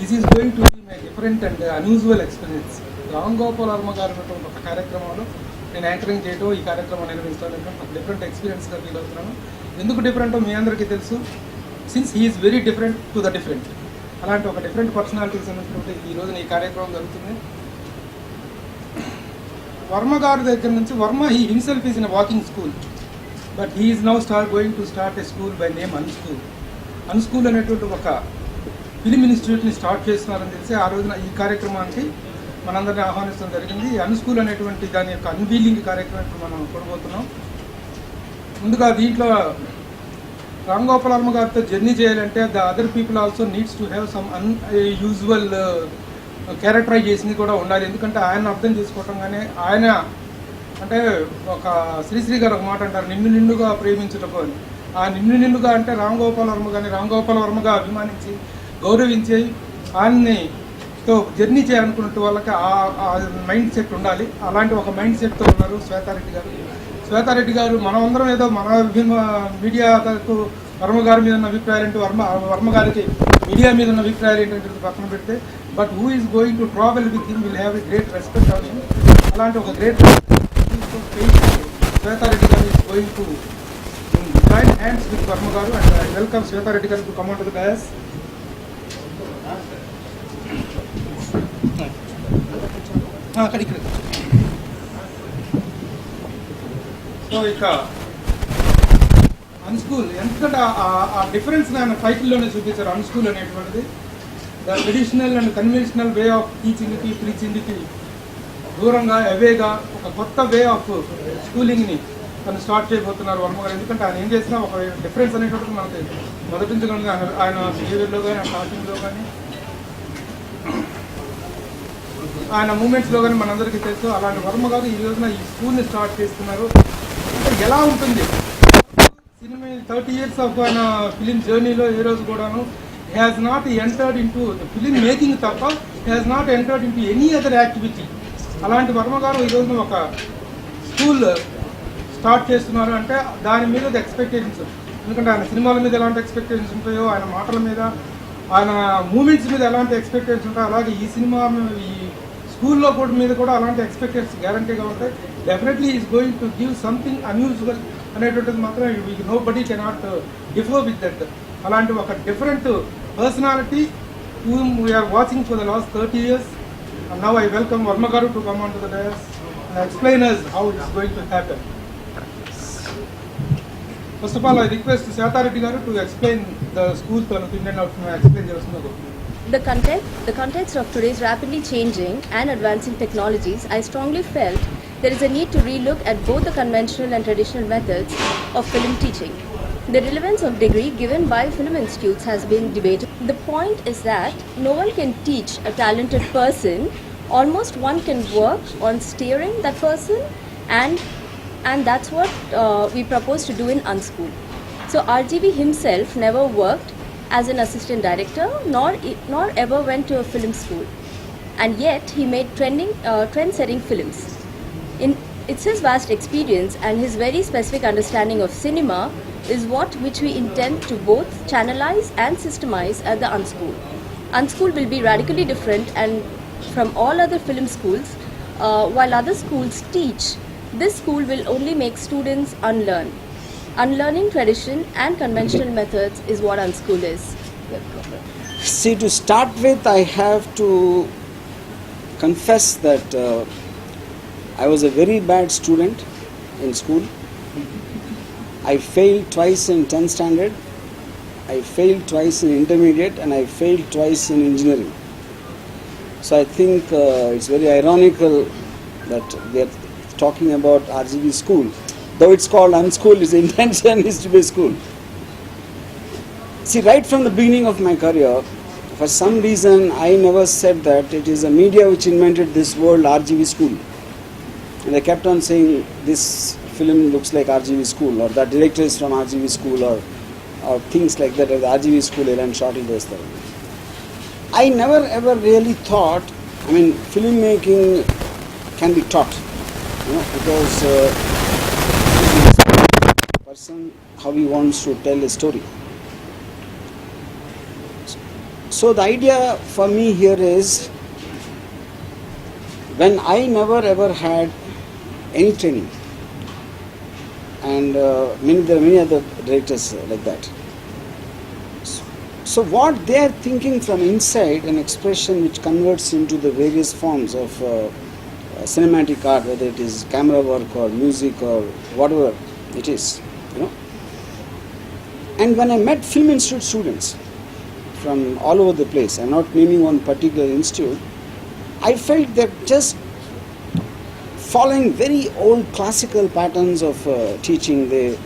This is going to be a different and unusual experience. Gopal Varma garu ఒక కార్యక్రమంలో నేను anchoring చేయడం ఈ కార్యక్రమం నిర్వహించడం ఒక డిఫరెంట్ ఎక్స్పీరియన్స్గా ఫీల్ అవుతున్నాను. ఎందుకు డిఫరెంట్ మీ అందరికీ తెలుసు. Since he is very different to the different. అలాంటి ఒక డిఫరెంట్ పర్సనాలిటీకి సంబంధించినటువంటి ఈ రోజున ఈ కార్యక్రమం జరుగుతుంది. వర్మ గారి దగ్గర నుంచి Varma he himself is in walking school, but he is now going to start a school by name UnSchool. UnSchool అనేటువంటి ఒక ఫిల్మ్ ఇన్స్టిట్యూట్ని స్టార్ట్ చేస్తున్నారని తెలిసి ఆ రోజున ఈ కార్యక్రమానికి మనందరినీ ఆహ్వానించడం జరిగింది. UnSchool అనేటువంటి దాని యొక్క అన్వీలింగ్ కార్యక్రమం మనం చూడబోతున్నాం. ముందుగా దీంట్లో గోపాల్ వర్మ గారితో జర్నీ చేయాలంటే the other people also needs to have some unusual characterization కూడా ఉండాలి. ఎందుకంటే ఆయన అర్థం చేసుకోవటంగానే ఆయన అంటే ఒక శ్రీశ్రీ గారు ఒక మాట అంటారు, నిన్ను నిన్నుగా ప్రేమించుటకు అని. ఆ నిన్ను నిన్నుగా అంటే గోపాల్ వర్మ కానీ గోపాల్ వర్మగా అభిమానించి గౌరవించి ఆయన్ని తో జర్నీ చేయాలనుకున్న వాళ్ళకి ఆ మైండ్ సెట్ ఉండాలి. అలాంటి ఒక మైండ్ సెట్తో ఉన్నారు శ్వేతారెడ్డి గారు. మనమందరం ఏదో మన మీడియాకు వర్మ గారి మీద ఉన్న అభిప్రాయాలు ఏంటి, వర్మ గారికి మీడియా మీద ఉన్న అభిప్రాయాలు ఏంటంటే పక్కన పెడితే, but who is going to travel with him will have a great respect of him. అలాంటి ఒక గ్రేట్ శ్వేతారెడ్డి గారు is going to join hands with Varma గారు అండ్ ఐ వెల్కమ్ శ్వేతారెడ్డి గారు to come on to the dais. అక్కడికి so ఇక UnSchool ఎందుకంటే ఆ difference ఆయన టైటిల్లోనే చూపించారు. UnSchool అనేటువంటిది the traditional and conventional way of టీచింగ్కి ప్రీచింగ్కి దూరంగా అవేగా ఒక కొత్త వే ఆఫ్ స్కూలింగ్ని తను స్టార్ట్ చేయబోతున్నారు వర్మ గారు. ఎందుకంటే ఆయన ఏం చేసినా ఒక డిఫరెన్స్ అనేటువంటిది మనకి మొదటి నుంచి కానీ ఆయన బిహేవియర్లో కానీ ఆయన టాకింగ్లో కానీ ఆయన మూమెంట్స్లో కానీ మనందరికీ తెలుసు. అలాంటి వర్మ గారు ఈ రోజున ఈ స్కూల్ని స్టార్ట్ చేస్తున్నారు. అంటే ఎలా ఉంటుంది సినిమా 30 years ఆఫ్ ఆయన ఫిలిం జర్నీలో ఏ రోజు కూడాను he has not entered in to film making తప్ప he has not entered in to any other activity. అలాంటి వర్మ గారు ఈ రోజున ఒక స్కూల్ స్టార్ట్ చేస్తున్నారు అంటే దాని మీద ఎక్స్పెక్టేషన్స్, ఎందుకంటే ఆయన సినిమాల మీద ఎలాంటి ఎక్స్పెక్టేషన్స్ ఉంటాయో, ఆయన మాటల మీద ఆయన మూమెంట్స్ మీద ఎలాంటి ఎక్స్పెక్టేషన్స్ ఉంటాయో, అలాగే ఈ సినిమా ఈ స్కూల్లో కూడా మీద కూడా అలాంటి ఎక్స్పెక్టేషన్స్ గ్యారంటీగా ఉంటాయి. Definitely is going to give something unusual అనేటువంటిది మాత్రం nobody cannot differ with that. అలాంటి ఒక different personality whom we are watching for the last 30 years. And now I welcome Varma garu to come on to the dais and explain us how it is going to happen. First of all, I request Shweta garu to explain the school to Indian out explain chestunnaru. The context of today's rapidly changing and advancing technologies, I strongly felt there is a need to relook at both the conventional and traditional methods of film teaching. The relevance of degree given by film institutes has been debated. The point is that no one can teach a talented person. Almost one can work on steering that person, and that's what we propose to do in UnSchool. So RGV himself never worked as an assistant director, nor ever went to a film school, and yet he made trend-setting films. It's his vast experience and his very specific understanding of cinema is which we intend to both channelize and systemize at the UnSchool. UnSchool will be radically different and from all other film schools. While other schools teach, this school will only make students unlearn. Unlearning tradition and conventional methods is what UnSchool is. See, to start with, I have to confess that I was a very bad student in school. I failed twice in 10th standard, I failed twice in intermediate, and I failed twice in engineering. So I think it's very ironical that we are talking about RGV school. Though it's called UnSchool, its intention is to be a school. See, right from the beginning of my career, for some reason I never said that it is a media which invented this word RGV school. And I kept on saying this film looks like RGV school, or that director is from RGV school, or things like that, or the RGV school and shot it as that. I never ever really thought, filmmaking can be taught, because person how he wants to tell a story. So the idea for me here is, when I never ever had any training, and there are many other directors like that. So what they are thinking from inside, an expression which converts into the various forms of cinematic art, whether it is camera work or music or whatever it is, you know. And when I met FilmInstitute students from all over the place, I'm not naming one particular institute, I felt they're just following very old classical patterns of teaching. They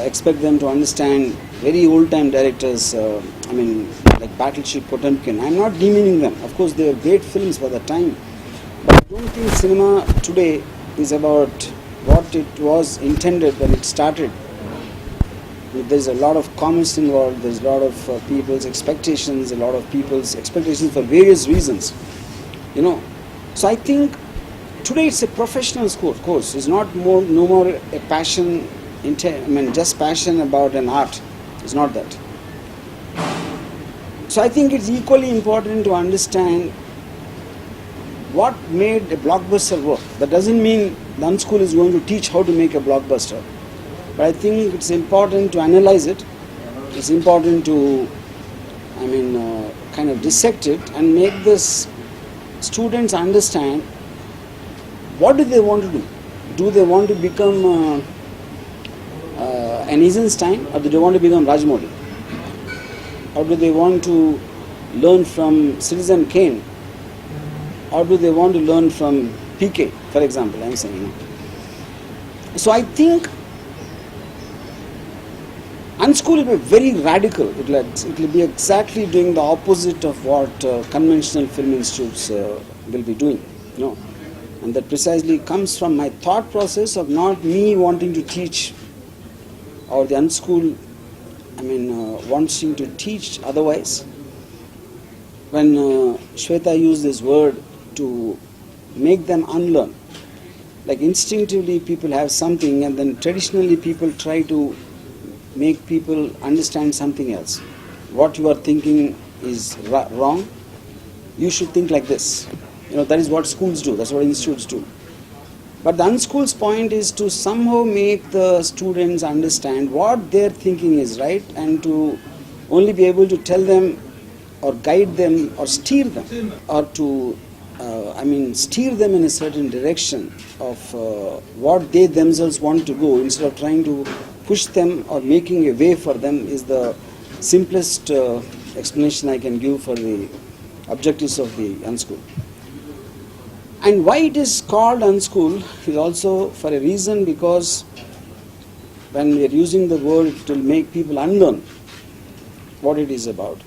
expect them to understand very old time directors, like Battleship Potemkin. I'm not demeaning them. Of course, they were great films for the time. But I don't think cinema today is about what it was intended when it started. There's a lot of commerce involved, there's a lot of people's expectations, a lot of people's expectations for various reasons. You know, so I think today it's a professional course. It's no more a passion, just passion about an art. It's not that. So I think it's equally important to understand what made a blockbuster work. That doesn't mean the UnSchool is going to teach how to make a blockbuster. But I think it's important to analyze it. It's important to, kind of dissect it and make this students understand what do they want to do. Do they want to become an Eisenstein, or do they want to become Rajmouli? Or do they want to learn from Citizen Kane? Or do they want to learn from PK, for example, I'm saying. So I think UnSchool will be very radical. It will be exactly doing the opposite of what conventional film institutes will be doing. You know? And that precisely comes from my thought process of not me wanting to teach, or the UnSchool wanting to teach otherwise. When Shweta used this word to make them unlearn, like instinctively people have something, and then traditionally people try to make people understand something else. What you are thinking is wrong. You should think like this. You know, that is what schools do. That's what institutes do. But the UnSchool's point is to somehow make the students understand what their thinking is right, and to only be able to tell them or guide them or steer them, or to steer them in a certain direction of what they themselves want to go, instead of trying to push them or making a way for them, is the simplest explanation I can give for the objectives of the UnSchool. And why it is called UnSchool is also for a reason, because when we are using the word, it will make people unlearn what it is about.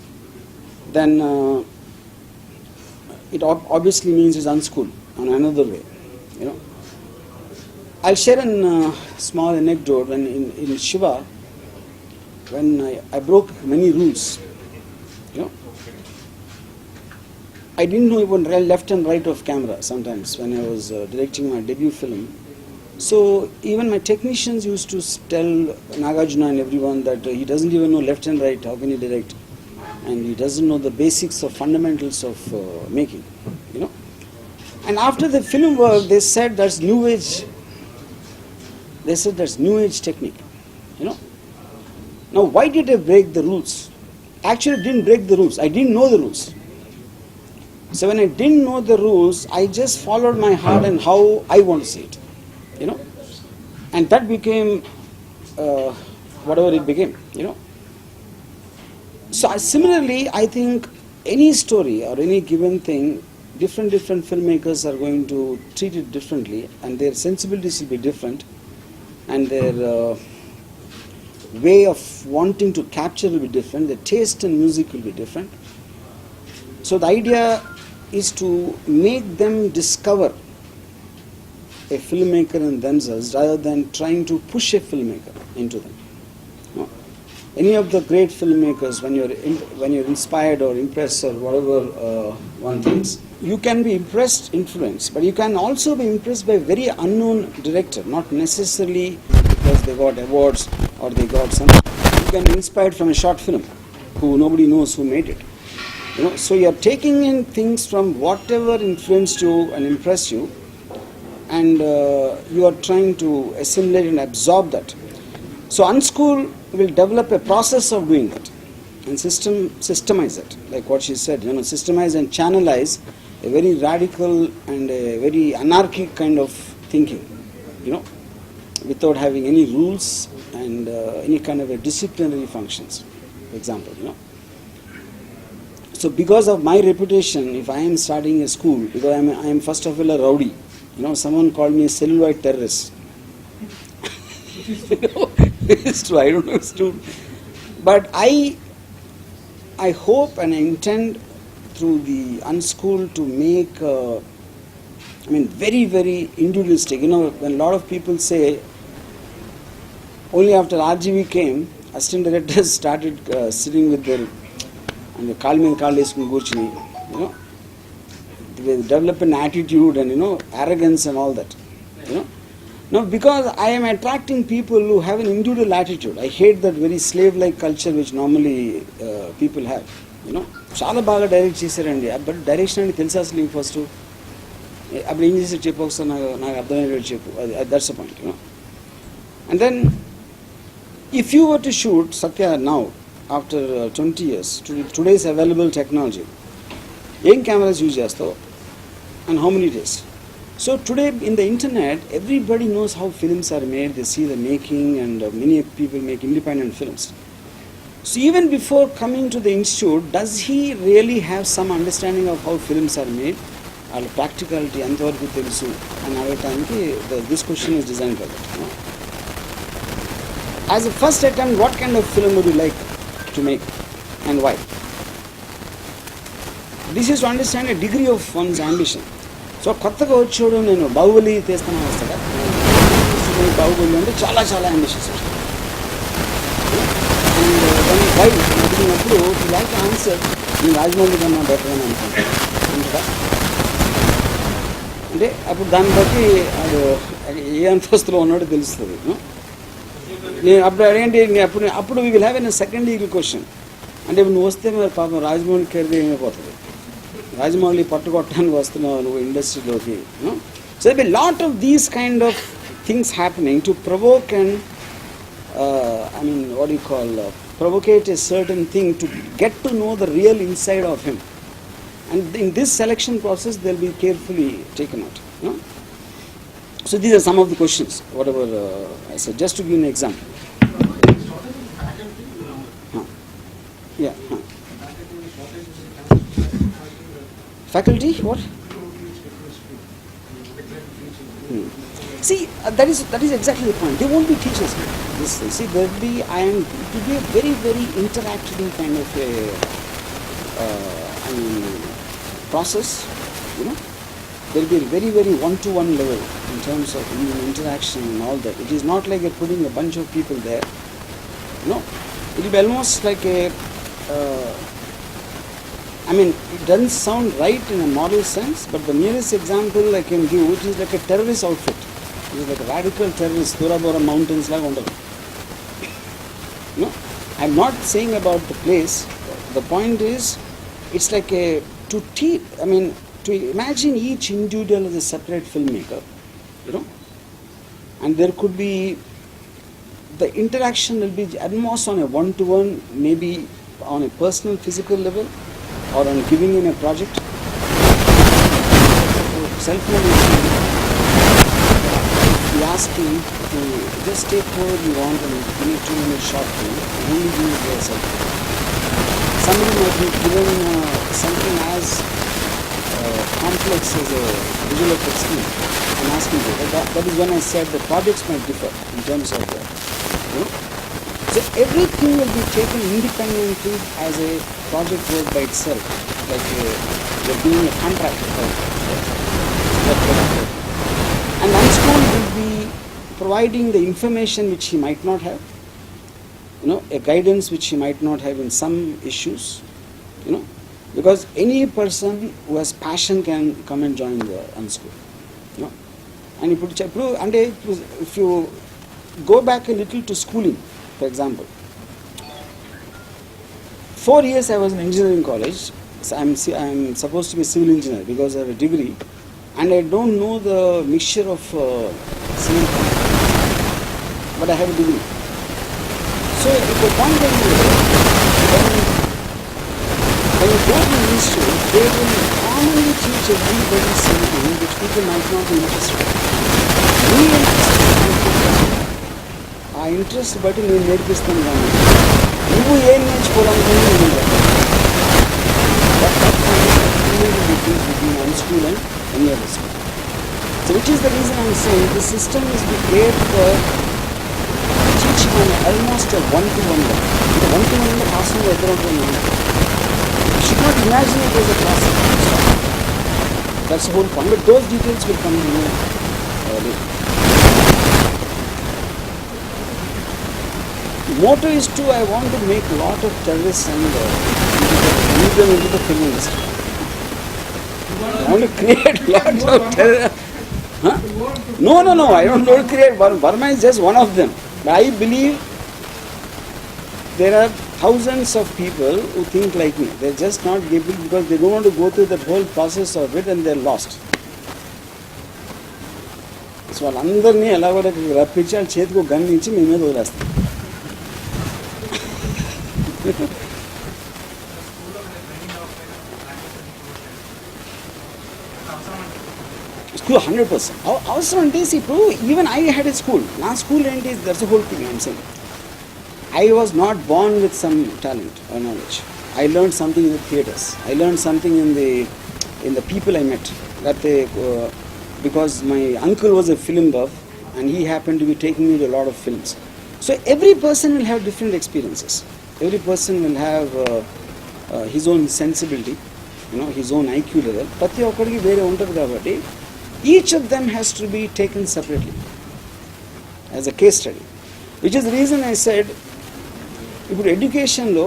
Then it obviously means it's UnSchool on another way. You know, I'll share a small anecdote. When in Shiva, when I broke many rules, you know, I didn't know even left and right of camera sometimes when I was directing my debut film. So even my technicians used to tell Nagarjuna and everyone that he doesn't even know left and right, how can he direct? And he doesn't know the basics or fundamentals of making, you know. And after the film work, they said that's new age. They said that's new age technique, you know. Now why did I break the rules? Actually, I didn't break the rules. I didn't know the rules. So when I didn't know the rules, I just followed my heart and how I want to see it, you know. And that became whatever it became, you know. So similarly, I think any story or any given thing, different filmmakers are going to treat it differently, and their sensibilities will be different, and their way of wanting to capture will be different, their taste in music will be different. So the idea is to make them discover a filmmaker in themselves rather than trying to push a filmmaker into them. No. Any of the great filmmakers, when you're inspired or impressed or whatever one thinks, you can be impressed, influenced, but you can also be impressed by a very unknown director, not necessarily because they got awards or they got something. You can be inspired from a short film who nobody knows who made it. So you are taking in things from whatever influenced you and impressed you, and you are trying to assimilate and absorb that. So UnSchool will develop a process of doing that and systemize it, like what she said, systemize and channelize a very radical and a very anarchic kind of thinking, without having any rules and any kind of a disciplinary functions, for example, So because of my reputation, if I am starting a school, because I am first of all a rowdy, someone called me a celluloid terrorist. It's true, I don't know, it's true. But I hope and I intend through the UnSchool to make, very, very individualistic. When a lot of people say, only after RGV came, assistant directors started sitting with their, and the call me, they develop an attitude and, arrogance and all that, Now, because I am attracting people who have an individual attitude. I hate that very slave-like culture which normally people have. చాలా బాగా direct చేశారండి, but direction అంటే తెలుసా అసలు నీకు first అప్పుడు ఏం చేసి చెప్పు ఒకసారి నాకు అర్థమయ్యేటట్టు చెప్పు, అది that's the point. And then if you were to shoot Satya now after 20 years today's available technology, ఏం కెమెరాస్ యూజ్ చేస్తావు and how many days? So today in the internet, everybody knows how films are made. They see the making, and many people make independent films. So even before coming to the institute, does he really have some understanding of how films are made? Or practicality, antavaraku telusu and avataniki this question is designed for that. As a first attempt, what kind of film would you like to make and why? This is to understand a degree of one's ambition. So కొత్తగా వచ్చాడు, నేను బాహుబలి తీస్తాను వస్తాడా, బాహుబలి అంటే చాలా చాలా ambitious. And దాన్ని why అడిగినప్పుడు లైక్ ఆన్సర్, నేను రాజమౌళి కన్నా బెటర్ అని అనుకుంటా. అంటే అప్పుడు దాన్ని బట్టి అది ఏ అంతస్తులో ఉన్నాడో తెలుస్తుంది. నేను అప్పుడు అదేంటి, అప్పుడు we will have an second eagle question, అంటే నువ్వు వస్తే మరి పాపం రాజమౌళి కెరీర్ ఏమైపోతుంది, రాజమౌళి పట్టుకొట్టడానికి వస్తున్నావు నువ్వు ఇండస్ట్రీలోకి. So they be lot of these kind of things happening to provoke and what do you call, provocate a certain thing to get to know the real inside of him. And in this selection process, they'll be carefully taken out. So these are some of the questions, whatever I said, just to give an example. Yeah. Faculty, what? See, that is exactly the point. They won't be teachers. See, it will be a very, very interactive kind of a process. There will be a very, very one-to-one level in terms of interaction and all that. It is not like you're putting a bunch of people there. It will be almost like a. It doesn't sound right in a moral sense, but the nearest example I can give, it is like a terrorist outfit. It is like a radical terrorist, Thurabora mountains like under. I'm not saying about the place. The point is, it's like to imagine each individual as a separate filmmaker, and there could be, the interaction will be at most on a one-to-one, maybe on a personal, physical level, or on giving him a project. Self-motivation. If you ask him to just take whatever you want and give me 2-minute short film, only do it yourself. Somebody might be given something as complex as a visual effects team and asking for that is when I said the projects might differ in terms of that. So everything will be taken independently as a project work by itself, like you're doing a contract. And UnSchool will be providing the information which he might not have, a guidance which he might not have in some issues, because any person who has passion can come and join the UnSchool. And if you go back a little to schooling, for example, 4 years I was in engineering college. I'm supposed to be a civil engineer because I have a degree, and I don't know the mixture of civil, but I have a degree. So the point that when you go to the institute, they will commonly teach everybody something which people might not be interested in. ఆ interest బట్టి నేను నేర్పిస్తాను కానీ నువ్వు ఏం నేర్చుకోవాలనుకుని between unschool and any other school. So which is the reason I am saying the system is prepared for teaching on almost a one-to-one level. The one-to-one level classroom you should not imagine it as a classroom. That's the whole point. But those details will come in later. The motto is to I want to make a lot of terrorists and lead them into the film industry. I want to create lots of terror. Huh? No, I don't want to create. Varma is just one of them. But I believe there are thousands of people who think like me. They're just not able because they don't want to go through that whole process of it and they're lost. So వాళ్ళందరినీ ఎలా కూడా రప్పించి వాళ్ళ చేతికి ఒక gun ఇచ్చి మీ మీద వదిలేస్తాం. School 100%. అవసరం అంటే ఇప్పుడు even I had a school. నా స్కూల్ ఏంటి that's the whole thing I'm saying. I was not born with some talent or knowledge. I learned something in the theatres. I learned something in the people I met. Because my uncle was a film buff and he happened to be taking me to a lot of films. So every person will have different experiences. Every person will have his own sensibility, his own IQ level. ప్రతి ఒక్కరికి వేరే ఉంటుంది కాబట్టి each of them has to be taken separately as a case study. Which is the reason I said ఇప్పుడు ఎడ్యుకేషన్లో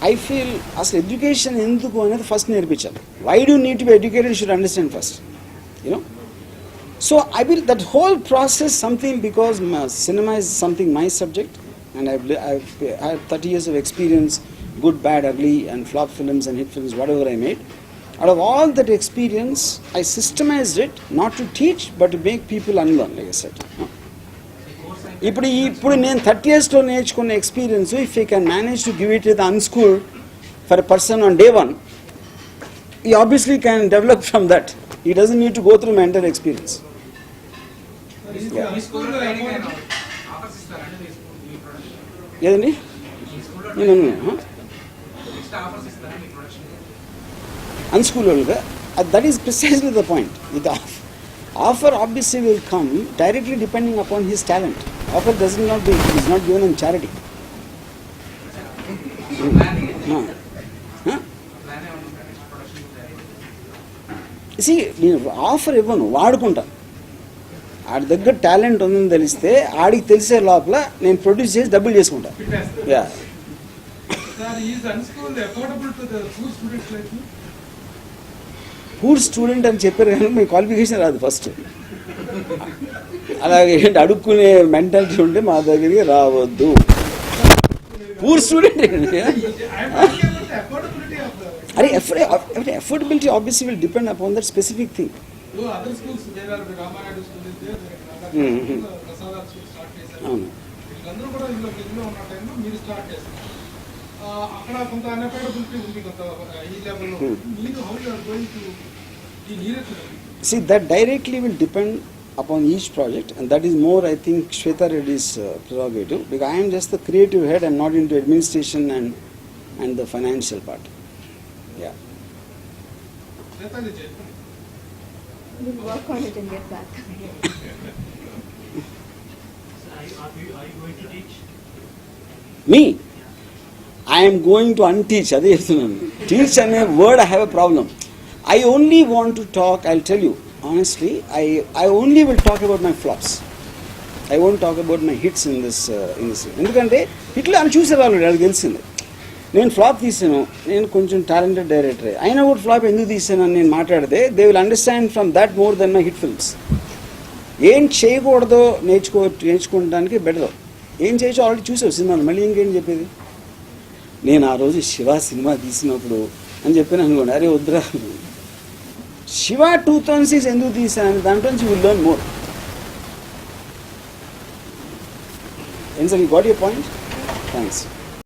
I feel అసలు education ఎందుకు అనేది ఫస్ట్ నేర్పించాలి. Why do need to be educated should understand first, so I will that whole process something because cinema is something my subject and I have 30 years of experience, good, bad, ugly and flop films and hit films, whatever I made. Out of all that experience I systemized it not to teach but to make people unlearn, like I said. ఇప్పుడు నేను 30 yearsలో నేర్చుకున్న experience if you can manage to give it with Unschool for a person on day 1, he obviously can develop from that. He doesn't need to go through my entire experience. ఏదండి? అన్స్కూల్ వాళ్ళుగా that is precisely the point. ఇది offer obviously will come directly depending upon his talent. Offer is not given in charity. See, offer ఇవ్వను, వాడుకుంటాను. ఆడి దగ్గర talent ఉందని తెలిస్తే ఆడికి తెలిసే లోపల నేను ప్రొడ్యూస్ చేసి డబ్బులు చేసుకుంటాను. పూర్ స్టూడెంట్ అని చెప్పారు కానీ మీ క్వాలిఫికేషన్ రాదు ఫస్ట్. అలాగే అడుక్కునే మెంటాలిటీ ఉంటే మా దగ్గరికి రావద్దు. పూర్ స్టూడెంట్ అరే affordability obviously will depend upon that specific thing. అవును, see that directly will depend upon each project and that is more I think Shweta Reddy's prerogative because I am just the creative head and not into administration and the financial part. Yeah. We'll work on it and get back. Are you going to teach? Me? I am going to unteach. అదే చెప్తున్నాను. Teach అనే word I have a problem. I only want to talk, I'll tell you honestly, I only will talk about my flops. I won't talk about my hits in this ఎందుకంటే హిట్లు అని చూసేవాళ్ళు వాళ్ళకి తెలిసింది. నేను ఫ్లాప్ తీసాను, నేను కొంచెం టాలెంటెడ్ డైరెక్టరే అయినా కూడా ఫ్లాప్ ఎందుకు తీసాను అని నేను మాట్లాడితే they will understand from that more than my hit films. ఏం చేయకూడదో నేర్చుకోవడానికి బెటర్. ఏం చేయొచ్చో ఆల్రెడీ చూసావు సినిమాలు, మళ్ళీ ఇంకేం చెప్పేది. నేను ఆ రోజు శివ సినిమా తీసినప్పుడు అని చెప్పాను అనుకోండి, అరే వద్దురా శివ 2006 ఎందుకు తీసాను, దాంట్లో నుంచి will learn more. And so you got your point? Thanks.